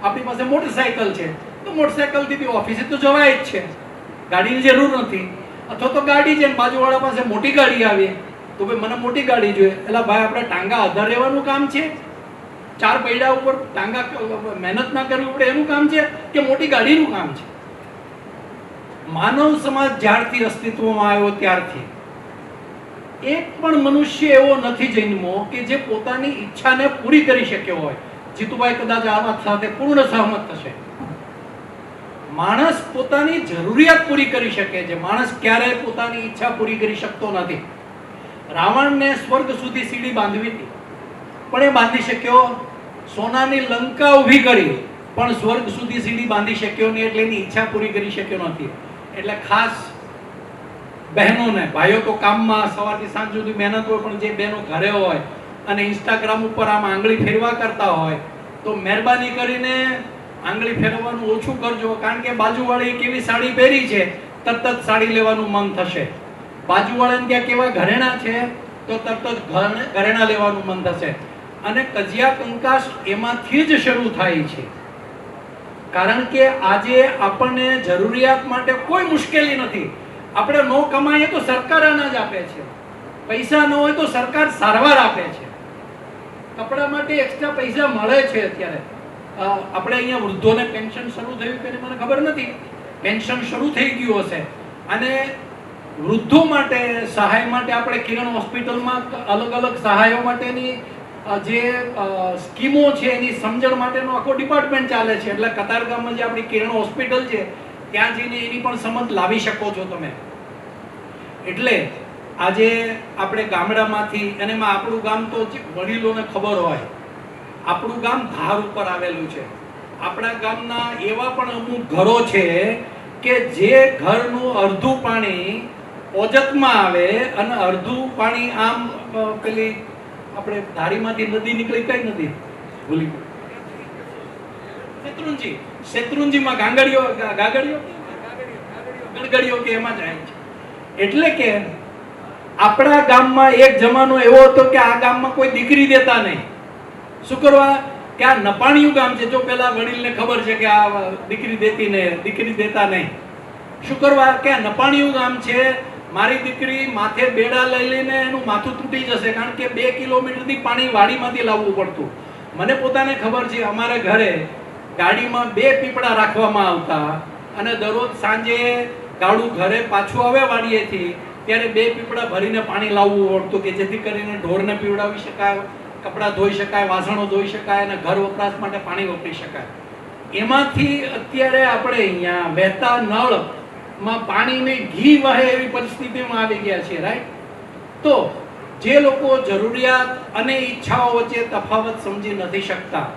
આપણી પાસે મોટરસાયકલ છે તો મોટરસાયકલથી ઓફિસે તો જવાય જ છે, ગાડીની જરૂર નથી. અથવા તો ગાડી છે બાજુવાળા પાસે મોટી ગાડી આવી તો ભાઈ મને મોટી ગાડી જોઈએ. એલા ભાઈ આપણે ટાંગા આધાર રહેવાનું કામ છે, ચાર પૈડા ઉપર ટાંગા મહેનત ના કરવી પડે એનું કામ છે કે મોટી ગાડીનું કામ છે? માનવ સમાજ જ્યારથી અસ્તિત્વમાં આવ્યો ત્યારથી એક પણ મનુષ્ય એવો નથી જન્મો કે જે પોતાની ઈચ્છાને પૂરી કરી શક્યો હોય. જીતુભાઈ કદાચ આ વાત સાથે પૂર્ણ સહમત થશે. માણસ પોતાની જરૂરિયાત પૂરી કરી શકે છે, માણસ ક્યારેય પોતાની ઈચ્છા પૂરી કરી શકતો નથી. રાવણને સ્વર્ગ સુધી સીડી બાંધવી હતી પણ એ બાંધી શક્યો. સોનાની લંકા ઊભી કરી પણ સ્વર્ગ સુધી સીડી બાંધી શક્યો નહીં, એટલે એની ઈચ્છા પૂરી કરી શક્યો નથી. એટલે ખાસ બહેનોને, ભાઈઓ તો કામમાં સવારથી સાંજ સુધી મહેનત હોય, પણ જે બહેનો ઘરે હોય અને ઇન્સ્ટાગ્રામ ઉપર આમ આંગળી ફેરવા કરતા હોય તો મહેરબાની કરીને આંગળી ફેરવવાનું ઓછું કરજો. કારણ કે બાજુવાળી કેવી સાડી પહેરી છે તરત જ સાડી લેવાનું મન થશે. બાજુવાળાને ત્યાં કેવા ઘરેણા છે તો તરત જ ઘરેણા લેવાનું મન થશે. અને કજિયા કંકાસ એમાંથી જ શરૂ થાય છે. કારણ કે આજે આપણને જરૂરિયાત માટે કોઈ મુશ્કેલી નથી. આપણે નો કમાઈએ તો સરકાર અનાજ આપે છે, પૈસા ન હોય તો સરકાર સારવાર આપે છે, કપડા માટે એક્સ્ટ્રા પૈસા મળે છે. અત્યારે આપણે અહીંયા વૃદ્ધોને પેન્શન શરૂ થયું કે મને ખબર નથી, પેન્શન શરૂ થઈ ગયું હશે. અને વૃદ્ધો માટે સહાય માટે આપણે કિરણ હોસ્પિટલમાં અલગ અલગ સહાયો માટેની જે સ્કીમો છે એની સમજણ માટેનો આખો ડિપાર્ટમેન્ટ ચાલે છે. એટલે કતારગામમાં જે આપણી કિરણ હોસ્પિટલ છે ત્યાં જઈને એની પણ સમજ લાવી શકો છો તમે. એટલે આજે આપણે ગામડામાંથી, અને એમાં આપણું ગામ તો વડીલોને ખબર હોય, આપણું ગામ ધાર ઉપર આવેલું છે. આપણા ગામના એવા પણ અમુક ઘરો છે કે જે ઘરનું અડધું પાણી ઓજતમાં આવે અને અડધું પાણી આમ પેલી આપણે ધારીમાંથી નદી નીકળી, કઈ નદી ભૂલી શેત્રુંજી, શેત્રુંજીમાં ગાગડીઓ ગડગડીઓ કે એમાં જાય છે. એટલે કે આપણા ગામમાં એક જમાનો એવો હતો કે આ ગામમાં કોઈ દીકરી દેતા નહીં. શું કરવા? કે આ નપાણિયું ગામ છે. જો પેલા વડીલને ખબર છે કે આ દીકરી દેતા નહીં. શું કરવા? કે આ નપાણિયું ગામ છે, મારી દીકરી માથે બેડા લઈ લઈને એનું માથું તૂટી જશે, કારણ કે 2 કિલોમીટરથી પાણી વાડીમાંથી લાવવું પડતું. મને પોતાને ખબર છે, અમારા ઘરે ગાડીમાં 2 પીપળા રાખવામાં આવતા અને દરરોજ સાંજે ગાડું ઘરે પાછું આવે વાડીએથી ત્યારે 2 પીપળા ભરીને પાણી લાવવું પડતું કે જેથી કરીને ઢોરને પીવડાવી શકાય, કપડાં ધોઈ શકાય, વાસણો ધોઈ શકાય અને ઘર વપરાશ માટે પાણી વાપરી શકાય. એમાંથી અત્યારે આપણે અહીંયા વહેતા નળમાં પાણીને ઘી વહે એવી પરિસ્થિતિમાં આવી ગયા છે. રાઈટ? તો જે લોકો જરૂરિયાત અને ઈચ્છાઓ વચ્ચે તફાવત સમજી નથી શકતા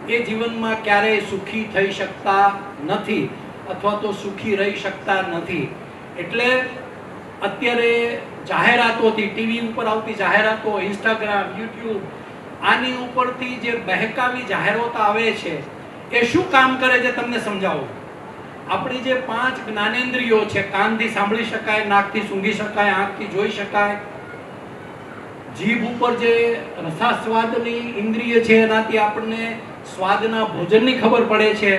એ જીવનમાં ક્યારેય સુખી થઈ શકતા નથી અથવા તો સુખી રહી શકતા નથી. એટલે અત્યારે જાહેરાતોથી, ટીવી ઉપર આવતી જાહેરાતો, ઇન્સ્ટાગ્રામ, યુટ્યુબ, આની ઉપરથી જે બહેકાવી જાહેરાતો આવે છે એ શું કામ કરે છે તમને સમજાવું. આપણી જે 5 જ્ઞાનેન્દ્રિયો છે, કાનથી સાંભળી શકાય, નાકથી સૂંઘી શકાય, આંખથી જોઈ શકાય, જીભ ઉપર જે રસાસ્વાદની ઇન્દ્રિય છે એનાથી આપણને સ્વાદના ભોજનની ખબર પડે છે.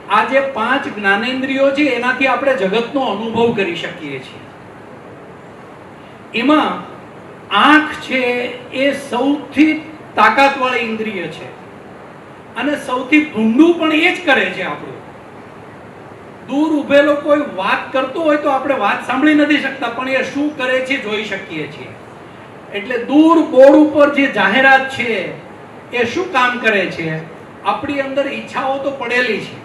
આ જે 5 જ્ઞાનેન્દ્રિયો છે એનાથી આપણે જગતનો અનુભવ કરી શકીએ છીએ. એમાં આંખ છે એ સૌથી તાકાતવાળી ઇન્દ્રિય છે અને સૌથી ભૂંડું પણ એ જ કરે છે. આપણું દૂર ઉભેલો કોઈ વાત કરતો હોય તો આપણે વાત સાંભળી નથી શકતા, પણ એ શું કરે છે જોઈ શકીએ છીએ. એટલે દૂર બોર્ડ ઉપર જે જાહેરાત છે એ શું કામ કરે છે? આપણી અંદર ઈચ્છાઓ તો પડેલી છે,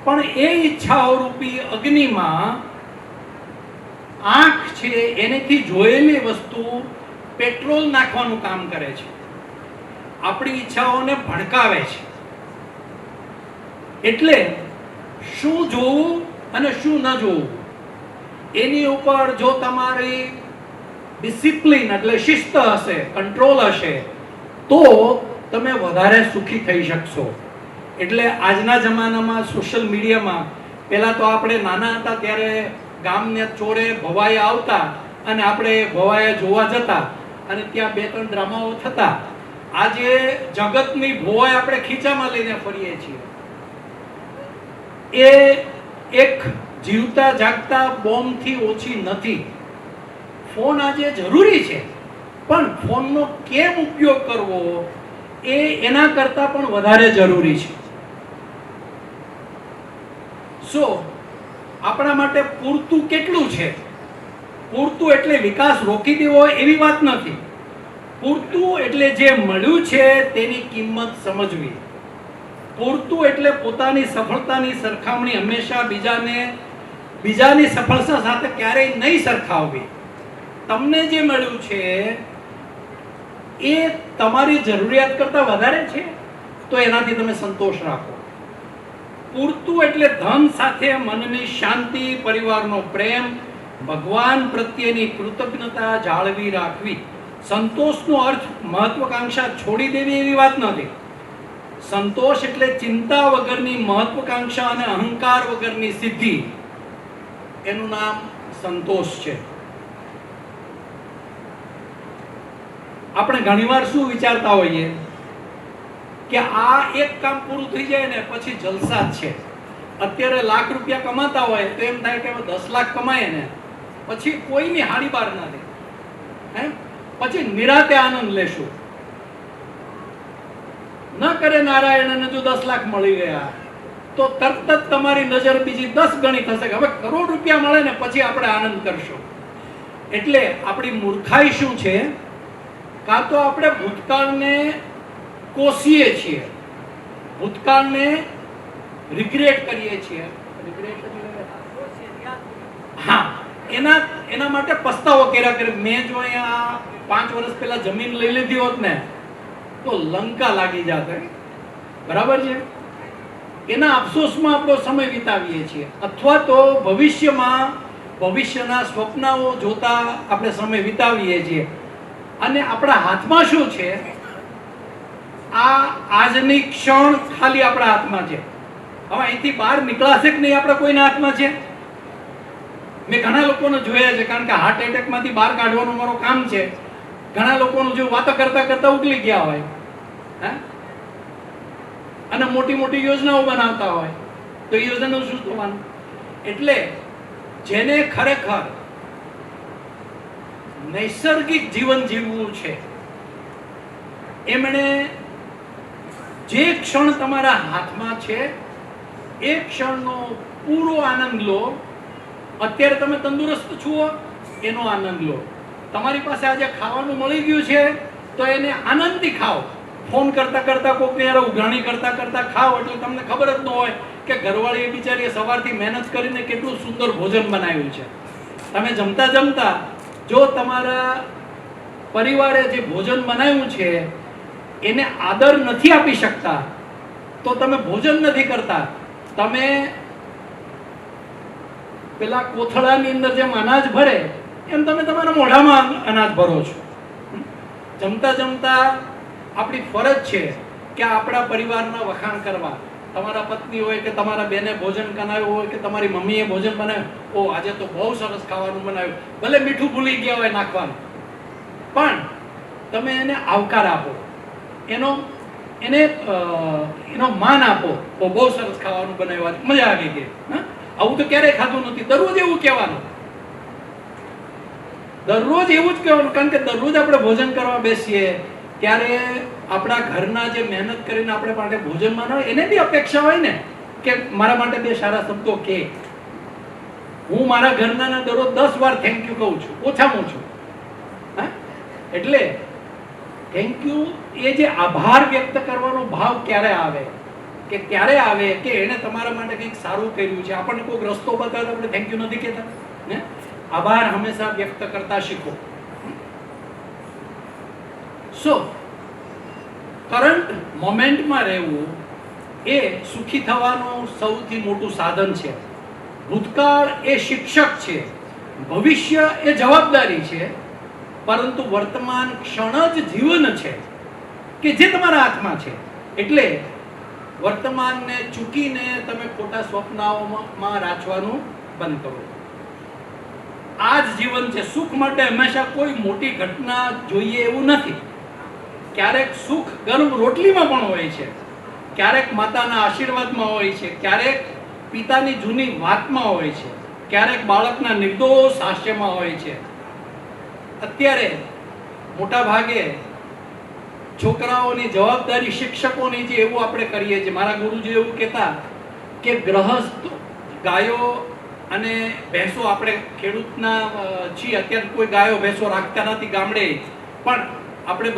પણ એ ઈચ્છાઓ રૂપી અગ્નિમાં આંખ છે એનેથી જોયેલી વસ્તુ પેટ્રોલ નાખવાનું કામ કરે છે. આપણી ઈચ્છાઓને ભડકાવે છે. એટલે શું જોવું અને શું ન જોવું એની ઉપર જો તમારી ડિસિપ્લિન એટલે શિસ્ત હશે, કંટ્રોલ હશે, તો તમે વધારે સુખી થઈ શકશો. એટલે આજના જમાનામાં સોશિયલ મીડિયામાં, પહેલા તો આપણે નાના હતા ત્યારે ગામને ચોરે ભવાઈ આવતા અને આપણે ભવાઈ જોવા જતા અને ત્યાં 2-3 ડ્રામાઓ થતા. આજે જગતની ભોવાઈ આપણે ખીચામાં લઈને ફરીએ છીએ. એ એક જીવતા જાગતા બોમ્બથી ઓછી નથી. ફોન આજે જરૂરી છે, પણ ફોનનો કેમ ઉપયોગ કરવો એ એના કરતા પણ વધારે જરૂરી છે. આપણા માટે પૂરતું કેટલું છે? પૂરતું એટલે વિકાસ રોકી દેવો એવી વાત નથી. પૂરતું એટલે જે મળ્યું છે તેની કિંમત સમજવી. પૂરતું એટલે પોતાની સફળતાની સરખામણી હંમેશા બીજાની સફળતા સાથે ક્યારેય નહીં સરખાવવી. તમને જે મળ્યું છે એ તમારી જરૂરિયાત કરતા વધારે છે તો એનાથી તમે સંતોષ રાખો. પૂરતું એટલે ધન સાથે મનની શાંતિ, પરિવારનો પ્રેમ, ભગવાન પ્રત્યેની કૃતજ્ઞતા જાળવી રાખવી. સંતોષનો અર્થ મહત્વકાંક્ષા છોડી દેવી એવી વાત નથી. સંતોષ એટલે ચિંતા વગરની મહત્વકાંક્ષા અને અહંકાર વગરની સિદ્ધિ. એનું નામ સંતોષ છે. આપણે ઘણીવાર શું વિચારતા હોઈએ કે આ એક કામ પૂરું થઈ જાય ને પછી જલસા જ છે. અત્યારે લાખ રૂપિયા કમાતા હોય તો એમ થાય કે 10 લાખ કમાય ને પછી કોઈની હાડી બાર ના દે, પછી નિરાતે આનંદ લેશું. ન કરે નારાયણને જો 10 લાખ મળી ગયા તો તરત જ તમારી નજર બીજી 10 ગણી થશે કે હવે કરોડ રૂપિયા મળે ને પછી આપણે આનંદ કરશું. એટલે આપણી મૂર્ખાઈ શું છે? કાં તો આપણે ભૂતકાળને કોસીએ છીએ, ભૂતકાળને રિગ્રેટ કરીએ છીએ. એના માટે પસ્તાવો કર્યા કરે. મેં જો અહીંયા 5 વર્ષ પહેલા જમીન લઈ લીધી હોત ને તો લંકા લાગી જાત. બરાબર છે? એના અફસોસમાં આપણો સમય વિતાવીએ છીએ. અથવા તો ભવિષ્યના સ્વપ્નાઓ જોતા આપણે સમય વિતાવીએ છીએ. અને આપણા હાથમાં શું છે? આજની ક્ષણ ખાલી આપણા હાથમાં છે. હવે અહીંથી બહાર નીકળાશે કે નહીં આપણા કોઈના હાથમાં છે? મેં ઘણા લોકોને જોયા છે, કારણ કે હાર્ટ એટેકમાંથી બહાર કાઢવાનું મારું કામ છે. ઘણા લોકોનું જો વાતો કરતા કરતા ઉકલી ગયા હોય, હે, અને મોટી મોટી યોજનાઓ બનાવતા હોય, તો એ યોજનાનું શું થવાનું? એટલે જેને ખરેખર નૈસર્ગિક જીવન જીવવું છે, એમણે જે ક્ષણ તમારા હાથમાં છે એ ક્ષણનો પૂરો આનંદ લો. અત્યારે તમે તંદુરસ્ત છો એનો આનંદ લો. તમારી પાસે આજે ખાવાનું મળી ગયું છે તો એને આનંદથી ખાઓ. ફોન કરતા કરતા કોકને યાર ઉઘરાણી કરતા કરતા ખાઓ, એટલે તમને ખબર જ ન હોય કે ઘરવાળીએ બિચારીએ સવારથી મહેનત કરીને કેટલું સુંદર ભોજન બનાવ્યું છે. તમે જમતા જમતા જો તમારા પરિવારે જે ભોજન બનાવ્યું છે એને આદર નથી આપી શકતા, તો તમે ભોજન નથી કરતા. તમે પેલા કોથળાની અંદર જેમ અનાજ ભરે એમ તમે તમારા મોઢામાં અનાજ ભરો છો. જમતા જમતા આપણી ફરજ છે કે આપણા પરિવારના વખાણ કરવા. તમારા પત્ની હોય કે તમારા બેને ભોજન બનાવ્યું હોય કે તમારી મમ્મીએ ભોજન બનાવ્યું, ઓ આજે તો બહુ સરસ ખાવાનું બનાવ્યું, ભલે મીઠું ભૂલી ગયા હોય નાખવાનું, પણ તમે એને આવકાર આપો, એનો માન આપો. ઓ બહુ સરસ ખાવાનું બનાવ્યું, મજા આવી ગઈ. આવું તો ક્યારેય ખાધું નથી. દરરોજ એવું કહેવાનું, દરરોજ એવું જ કહેવાનું. કારણ કે દરરોજ આપણે ભોજન કરવા બેસીએ ત્યારે આપણા ઘરના જે મહેનત કરીને આપણે માટે ભોજન બનાવે એને બી અપેક્ષા હોય ને કે મારા માટે બે સારા શબ્દો કે. હું મારા ઘરના દરરોજ 10 વાર થેન્ક યુ કહું છું, ઓછામાં ઓછું. હા, એટલે થેન્ક યુ એ જે આભાર વ્યક્ત કરવાનો ભાવ ક્યારે આવે કે ત્યારે આવે કે એને તમારા માટે કંઈક સારું કર્યું છે. આપણને કોઈક રસ્તો બતાવે આપણે થેન્ક યુ નથી કહેતા ને. આભાર હંમેશા વ્યક્ત કરતા શીખો. સો કરંટ મોમેન્ટમાં રહેવું એ સુખી થવાનું સૌથી મોટું સાધન છે. ભૂતકાળ એ શિક્ષક છે, ભવિષ્ય એ જવાબદારી છે, પરંતુ વર્તમાન ક્ષણ જ જીવન છે કે જે તમારા હાથમાં છે. એટલે વર્તમાનને ચૂકીને તમે ખોટા સ્વપ્નાઓમાં રાચવાનું બંધ કરો. આ જ જીવન છે. સુખ માટે હંમેશા કોઈ મોટી ઘટના જોઈએ એવું નથી. ક્યારેક સુખ ગરમ રોટલીમાં પણ હોય છે, ક્યારેક માતાના આશીર્વાદમાં હોય છે, ક્યારેક પિતાની જૂની વાતમાં હોય છે, ક્યારેક બાળકના નિર્દોષ હાસ્યમાં હોય છે. અત્યારે મોટા ભાગે છોકરાઓની જવાબદારી શિક્ષકોની જે એવું આપણે કરીએ છીએ. મારા ગુરુજી એવું કહેતા કે ગ્રહસ્થ ગાયો અને ભેંસો, આપણે ખેડૂતના છીએ, અત્યારે કોઈ ગાયો ભેંસો રાખતા નથી ગામડે, પણ આપણે